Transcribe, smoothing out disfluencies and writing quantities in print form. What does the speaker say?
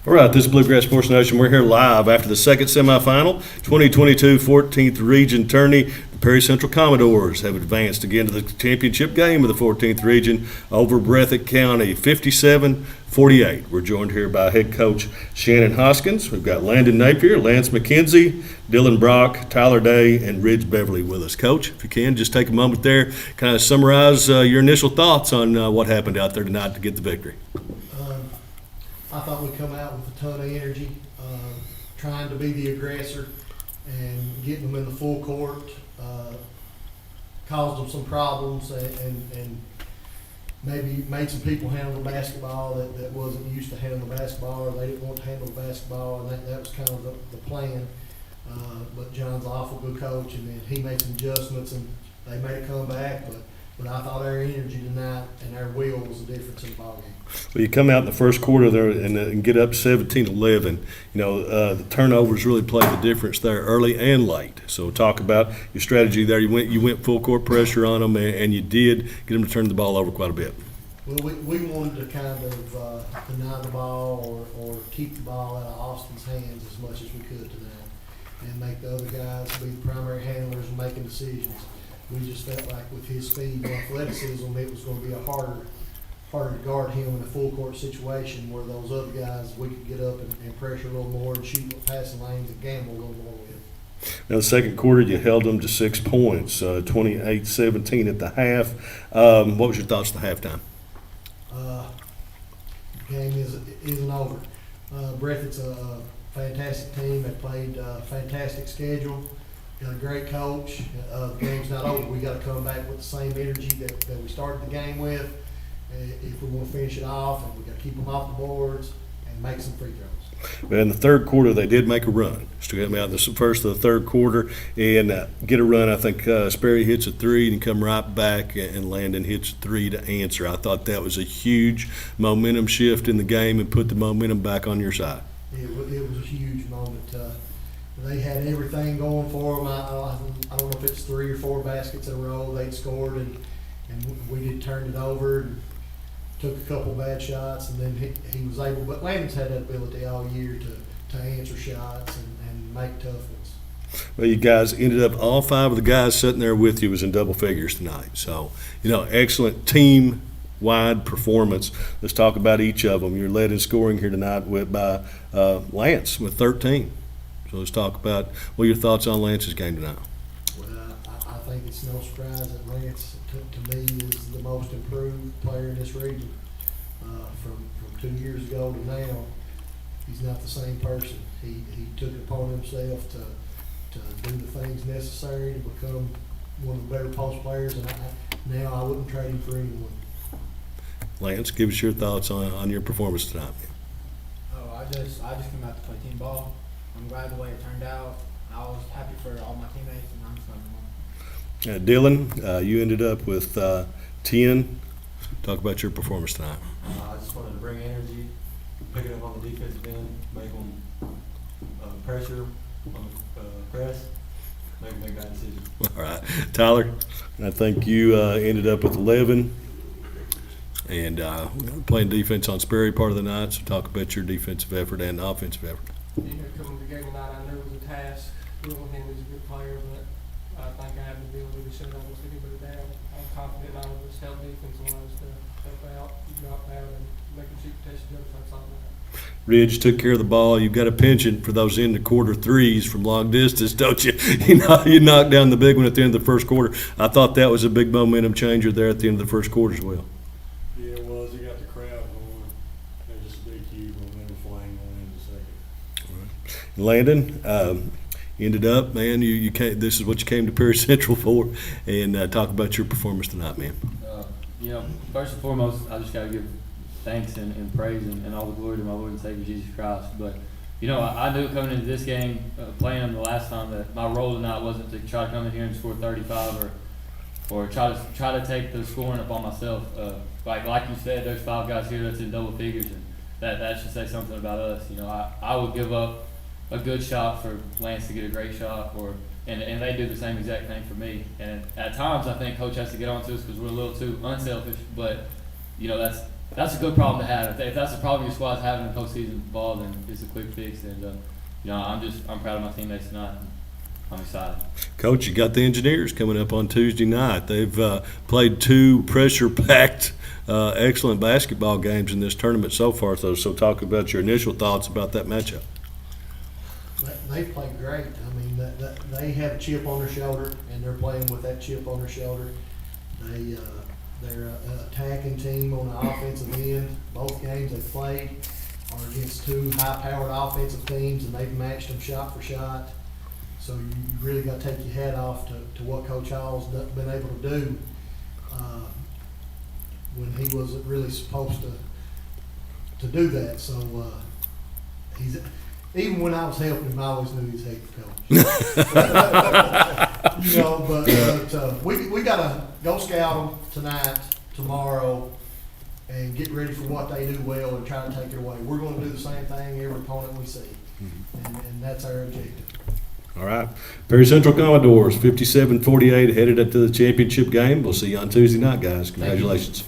All right, this is Bluegrass Sports Nation. We're here live after the second semifinal, 2022 14th Region Tourney. The Perry Central Commodores have advanced again to the championship game of the 14th Region over Breathitt County, 57-48. We're joined here by head coach Shannon Hoskins. We've got Landon Napier, Lance McKenzie, Dylan Brock, Tyler Day, and Ridge Beverly with us. Coach, if you can, just take a moment there, kind of summarize your initial thoughts on what happened out there tonight to get the victory. I thought we'd come out with a ton of energy, trying to be the aggressor and getting them in the full court, caused them some problems and maybe made some people handle the basketball that wasn't used to handling the basketball, or they didn't want to handle the basketball, and that was kind of the plan. But John's an awful good coach, and then he made some adjustments, and they made a comeback, but I thought our energy tonight and our will was the difference in the ballgame. Well, you come out in the first quarter there and get up 17-11. You know, the turnovers really played the difference there early and late. So talk about your strategy there. You went full court pressure on them, and you did get them to turn the ball over quite a bit. Well, we wanted to kind of deny the ball or keep the ball out of Austin's hands as much as we could tonight, and make the other guys be the primary handlers and making decisions. We just felt like with his speed and athleticism, it was going to be harder to guard him in a full court situation where those other guys, we could get up and pressure a little more and shoot with passing lanes and gamble a little more with. Now, the second quarter, you held them to 6 points, 28-17 at the half. What was your thoughts at the halftime? The game isn't over. Breathitt's a fantastic team. They played a fantastic schedule. Got a great coach. The game's not over. We got to come back with the same energy that we started the game with. If we want to finish it off, and we got to keep them off the boards and make some free throws. But in the third quarter, they did make a run. Still got me out in the first of the third quarter and get a run. I think Sperry hits a three and come right back, and Landon hits a three to answer. I thought that was a huge momentum shift in the game and put the momentum back on your side. It was a huge moment. They had everything going for them. I don't know if it's 3 or 4 baskets in a row they'd scored, and we did turn it over and took a couple bad shots, and then he was able. But Landon's had that ability all year to answer shots and make tough ones. Well, you guys ended up, all 5 of the guys sitting there with you was in double figures tonight. So, excellent team-wide performance. Let's talk about each of them. You're led in scoring here tonight by Lance with 13. So let's talk about what your thoughts on Lance's game tonight. Well, I think it's no surprise that Lance, to me, is the most improved player in this region. From 2 years ago to now, he's not the same person. He took it upon himself to do the things necessary to become one of the better post players, and now I wouldn't trade him for anyone. Lance, give us your thoughts on your performance tonight. Oh, I just came out to play team ball. I'm glad the way it turned out. I was happy for all my teammates, and I'm just going to win. Dylan, you ended up with 10. Talk about your performance tonight. I just wanted to bring energy, pick it up on the defensive end, make them pressure on the press, make bad decisions. All right. Tyler, I think you ended up with 11 and playing defense on Sperry part of the night. So talk about your defensive effort and offensive effort. Coming to the game tonight, I knew it was a task. Him is a good player, but I think I have the ability to shut almost anybody down. I'm confident I will just help defense allow us to help out, drop out, and make them shoot contested jump shots all night. Ridge took care of the ball. You've got a penchant for those end of quarter threes from long distance, don't you? You knocked down the big one at the end of the first quarter. I thought that was a big momentum changer there at the end of the first quarter as well. Yeah, it was. It got the crowd going. There's just a big, huge momentum flying going into the second. Landon, ended up, man, you came, this is what you came to Perry Central for, and talk about your performance tonight, man. First and foremost, I just got to give thanks and praise and all the glory to my Lord and Savior Jesus Christ. But, I knew coming into this game, playing them the last time, that my role tonight wasn't to try to come in here and score 35 or try to take the scoring upon myself. Like you said, there's 5 guys here that's in double figures, and that should say something about us. I would give up a good shot for Lance to get a great shot, and they do the same exact thing for me. And at times, I think Coach has to get on to us because we're a little too unselfish. But you know, that's a good problem to have. If that's a problem your squad's having in postseason ball, then it's a quick fix. And you know, I'm proud of my teammates tonight. I'm excited. Coach, you got the Engineers coming up on Tuesday night. They've played 2 pressure-packed, excellent basketball games in this tournament so far. So talk about your initial thoughts about that matchup. They've played great. I mean, they have a chip on their shoulder, and they're playing with that chip on their shoulder. They're an attacking team on the offensive end. Both games they've played are against 2 high-powered offensive teams, and they've matched them shot for shot. So you really got to take your hat off to what Coach Hall's been able to do when he wasn't really supposed to do that. So he's even when I was helping him, I always knew he's a heck of a coach. You know, but we got to go scout them tonight, tomorrow, and get ready for what they do well and try to take it away. We're going to do the same thing every opponent we see, and that's our objective. All right. Perry Central Commodores, 57-48, headed up to the championship game. We'll see you on Tuesday night, guys. Congratulations.